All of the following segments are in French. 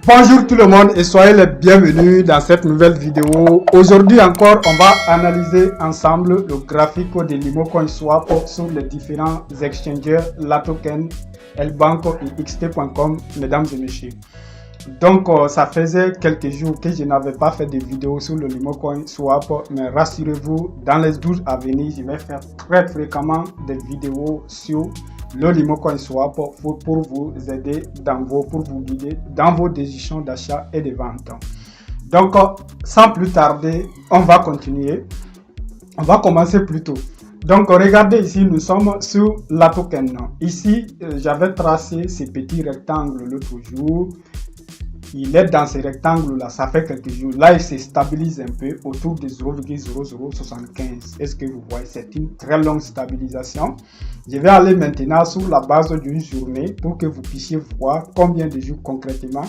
Bonjour tout le monde et soyez les bienvenus dans cette nouvelle vidéo. Aujourd'hui encore, on va analyser ensemble le graphique de LimoCoinSwap sur les différents exchangers, la token, Lbank et xt.com, mesdames et messieurs. Donc, ça faisait quelques jours que je n'avais pas fait de vidéo sur le LimoCoinSwap, mais rassurez-vous, dans les 12 à venir, je vais faire très fréquemment des vidéos sur le LimoCoinSwap pour vous aider pour vous guider dans vos décisions d'achat et de vente. Donc, sans plus tarder, on va continuer. On va commencer plus tôt. Donc, regardez ici, nous sommes sur la token. Ici, j'avais tracé ces petits rectangles l'autre jour. Il est dans ces rectangles-là, ça fait quelques jours. Là, il se stabilise un peu autour de 0,0075. Est-ce que vous voyez? C'est une très longue stabilisation. Je vais aller maintenant sur la base d'une journée pour que vous puissiez voir combien de jours concrètement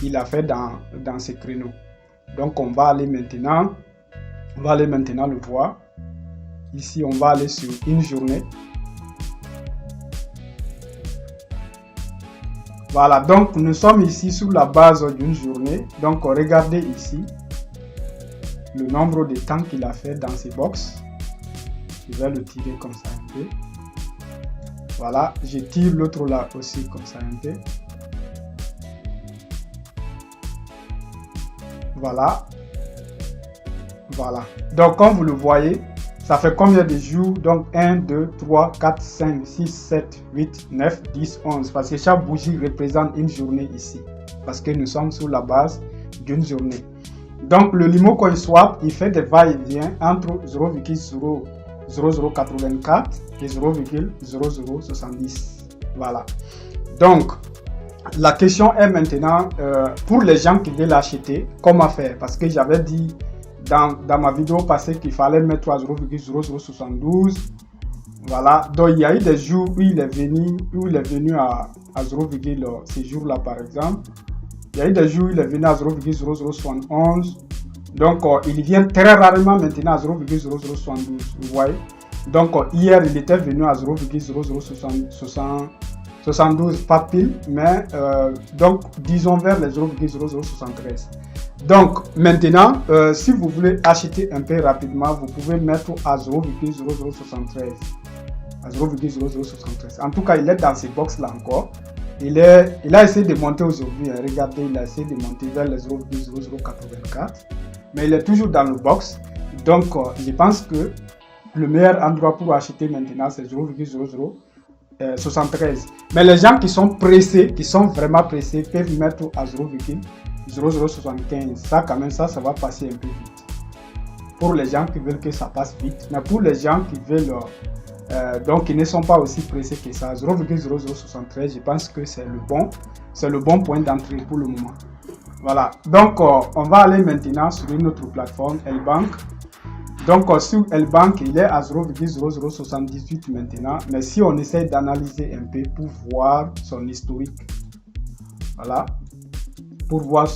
il a fait dans ce créneau. Donc, on va aller maintenant le voir. Ici, on va aller sur une journée. Voilà, donc nous sommes ici sur la base d'une journée. Donc regardez ici le nombre de temps qu'il a fait dans ces box. Je vais le tirer comme ça un peu. Voilà, je tire l'autre là aussi comme ça un peu. Voilà. Voilà. Donc comme vous le voyez, ça fait combien de jours? Donc 1, 2, 3, 4, 5, 6, 7, 8, 9, 10, 11. Parce que chaque bougie représente une journée ici. Parce que nous sommes sur la base d'une journée. Donc le LimoCoinSwap, il fait des va-et-vient entre 0,0084 et 0,0070. Voilà. Donc la question est maintenant, pour les gens qui veulent l'acheter, comment faire? Parce que j'avais dit dans ma vidéo passée qu'il fallait mettre à 0,0072. Voilà, donc il y a eu des jours où il est venu à 0, ces jours-là par exemple. Il y a eu des jours où il est venu à 0,0071. Donc il vient très rarement maintenant à 0,0072. Vous voyez. Donc hier il était venu à 0,0072, pas pile, mais donc disons vers les 0,0073. Donc maintenant, si vous voulez acheter un peu rapidement, vous pouvez mettre à 0,0073. À 0,0073. En tout cas, il est dans ces box là encore. Il a essayé de monter aujourd'hui. Hein. Regardez, il a essayé de monter vers les 0,0084. Mais il est toujours dans le box. Donc, je pense que le meilleur endroit pour acheter maintenant, c'est 0,0073. Mais les gens qui sont pressés, qui sont vraiment pressés, peuvent mettre à 0,0075. Ça, quand même, ça va passer un peu vite. Pour les gens qui veulent que ça passe vite. Mais pour les gens qui veulent, donc qui ne sont pas aussi pressés que ça, 0,0073, je pense que c'est le bon point d'entrée pour le moment. Voilà. Donc, on va aller maintenant sur une autre plateforme, Lbank. Donc, sur Lbank, il est à 0,0078 maintenant. Mais si on essaie d'analyser un peu pour voir son historique, voilà. Pour voir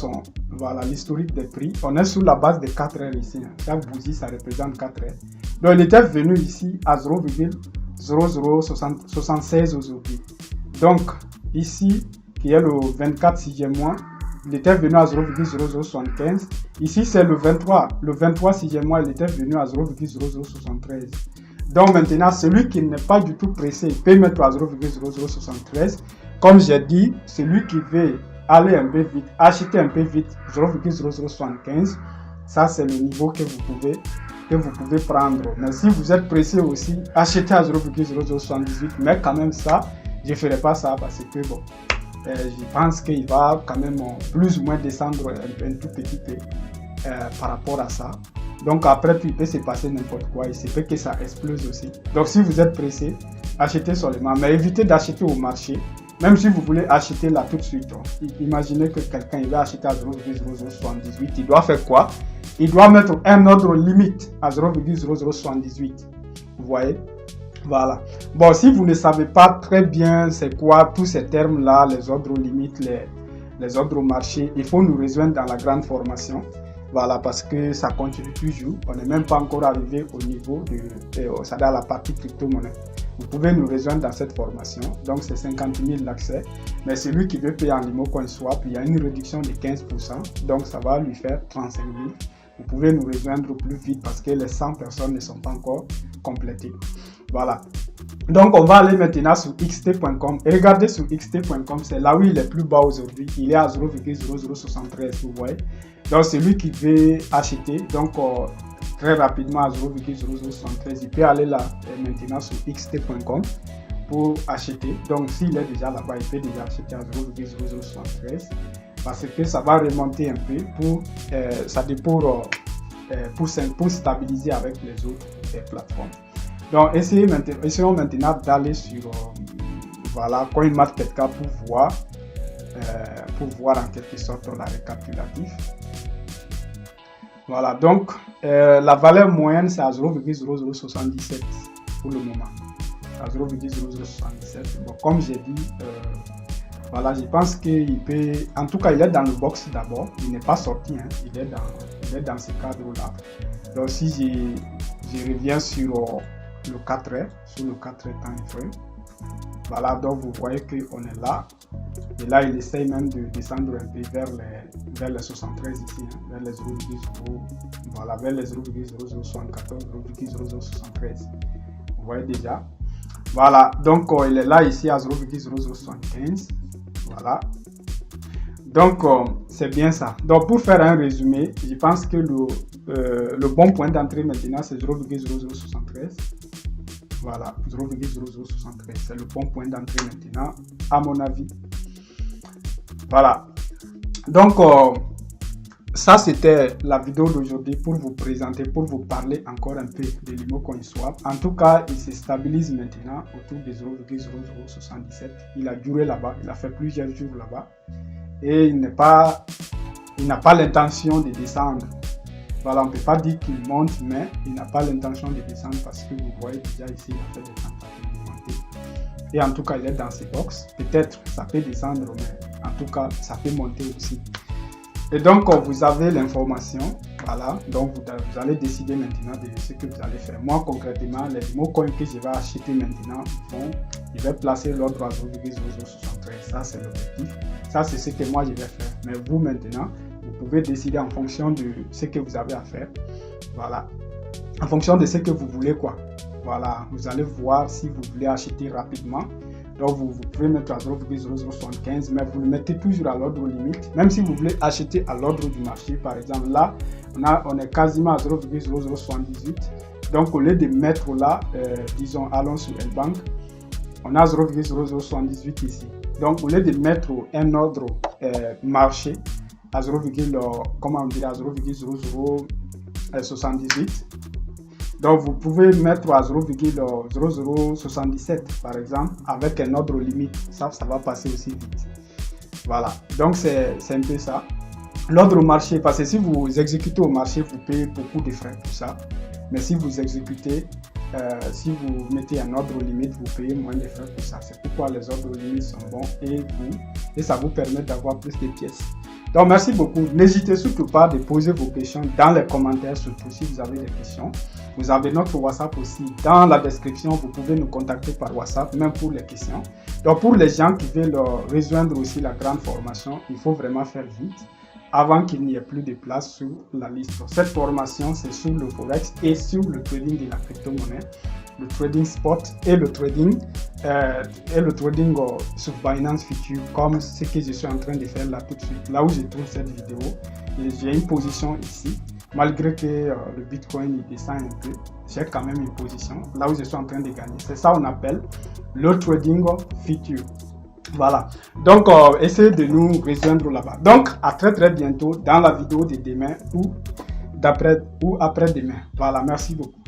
l'historique des prix, on est sur la base de 4 heures ici. Chaque bougie, ça représente 4 heures. Donc, il était venu ici à 0,0076 aujourd'hui. Donc, ici, qui est le 24 6e mois, il était venu à 0,0075. Ici, c'est le 23 6e mois, il était venu à 0,0073. Donc, maintenant, celui qui n'est pas du tout pressé peut mettre à 0,0073. Comme j'ai dit, celui qui veut aller un peu vite, acheter un peu vite, 0,0075. Ça, c'est le niveau que vous pouvez prendre. Mais si vous êtes pressé aussi, achetez à 0,0078. Mais quand même ça, je ne ferai pas ça parce que bon, je pense qu'il va quand même plus ou moins descendre un tout petit peu par rapport à ça. Donc après, il peut se passer n'importe quoi. Il se peut que ça explose aussi. Donc si vous êtes pressé, achetez seulement. Mais évitez d'acheter au marché. Même si vous voulez acheter là tout de suite, imaginez que quelqu'un va acheter à 0,0078, il doit faire quoi? Il doit mettre un ordre limite à 0,0078. Vous voyez? Voilà. Bon, si vous ne savez pas très bien c'est quoi tous ces termes-là, les ordres limites, les ordres marchés, il faut nous rejoindre dans la grande formation. Voilà, parce que ça continue toujours. On n'est même pas encore arrivé au niveau de la partie crypto-monnaie. vous pouvez nous rejoindre dans cette formation. Donc, c'est 50 000 l'accès. Mais celui qui veut payer en Limo Coin Swap, il y a une réduction de 15%. Donc, ça va lui faire 35 000. Vous pouvez nous rejoindre plus vite parce que les 100 personnes ne sont pas encore complétées. Voilà. Donc, on va aller maintenant sur xt.com. Et regardez sur xt.com, c'est là où il est plus bas aujourd'hui. Il est à 0,0073, vous voyez. Donc, celui qui veut acheter, donc très rapidement à 0,0073, il peut aller là maintenant sur xt.com pour acheter. Donc, s'il est déjà là-bas, il peut déjà acheter à 0,0073 parce que ça va remonter un peu pour stabiliser avec les autres plateformes. Donc, essayons maintenant d'aller sur voilà, CoinMarketCap pour voir en quelque sorte la récapitulatif. Voilà, donc la valeur moyenne c'est à 0,0077 pour le moment. À 0,0077. Bon, comme j'ai dit, voilà, je pense qu'il peut. En tout cas, il est dans le box d'abord. Il n'est pas sorti, hein. Il est dans ce cadre-là. Donc, si je reviens sur le 4 heures, sur le 4 heures time frame. Voilà, donc vous voyez qu'on est là. Et là, il essaye même de descendre un peu vers les 73 ici, hein, vers les 0,0, voilà, vers les 0,0074, 0,0073. Vous voyez déjà. Voilà, donc il est là ici à 0,0075. Voilà. Donc, c'est bien ça. Donc, pour faire un résumé, je pense que le bon point d'entrée maintenant, c'est 0,0073. Voilà, 0,0073. C'est le bon point d'entrée maintenant, à mon avis. Voilà. Donc, ça, c'était la vidéo d'aujourd'hui pour vous présenter, pour vous parler encore un peu de Limo Coin Swap. En tout cas, il se stabilise maintenant autour de 0,0077. Il a duré là-bas, il a fait plusieurs jours là-bas. Et il n'a pas l'intention de descendre. Voilà, on ne peut pas dire qu'il monte, mais il n'a pas l'intention de descendre parce que vous voyez déjà ici, il a fait des tentatives de monter. Et en tout cas, il est dans ses box. Peut-être ça peut descendre, mais en tout cas, ça peut monter aussi. Et donc, vous avez l'information. Voilà, donc vous allez décider maintenant de ce que vous allez faire. Moi, concrètement, les Limo Coins que je vais acheter maintenant, je vais placer l'ordre à 0,0073. Ça, c'est l'objectif. Ça, c'est ce que moi, je vais faire. Mais vous, maintenant, vous pouvez décider en fonction de ce que vous avez à faire. Voilà. En fonction de ce que vous voulez, quoi. Voilà. Vous allez voir si vous voulez acheter rapidement. Donc, vous pouvez mettre à 0,0075, mais vous le mettez toujours à l'ordre limite. Même si vous voulez acheter à l'ordre du marché, par exemple, là, on est quasiment à 0,0078. Donc, au lieu de mettre là, disons, allons sur L-Bank, on a 0,0078 ici. Donc, au lieu de mettre un ordre marché à 0,078, donc vous pouvez mettre à 0,0077 par exemple avec un ordre limite. Ça va passer aussi vite. Voilà, donc c'est un peu ça. L'ordre marché, parce que si vous exécutez au marché, vous payez beaucoup de frais pour ça. Mais si vous exécutez, si vous mettez un ordre limite, vous payez moins de frais pour ça. C'est pourquoi les ordres limites sont bons et ça vous permet d'avoir plus de pièces. Donc, merci beaucoup. N'hésitez surtout pas de poser vos questions dans les commentaires, surtout si vous avez des questions. Vous avez notre WhatsApp aussi dans la description. Vous pouvez nous contacter par WhatsApp, même pour les questions. Donc, pour les gens qui veulent rejoindre aussi la grande formation, il faut vraiment faire vite avant qu'il n'y ait plus de place sur la liste. Cette formation, c'est sur le Forex et sur le trading de la crypto-monnaie, le trading spot et le trading sur Binance Future, comme ce que je suis en train de faire là tout de suite. Là où je trouve cette vidéo, j'ai une position ici. Malgré que le Bitcoin il descend un peu, j'ai quand même une position là où je suis en train de gagner. C'est ça qu'on appelle le trading future. Voilà. Donc, essayez de nous rejoindre là-bas. Donc, à très très bientôt dans la vidéo de demain ou après-demain. Voilà, merci beaucoup.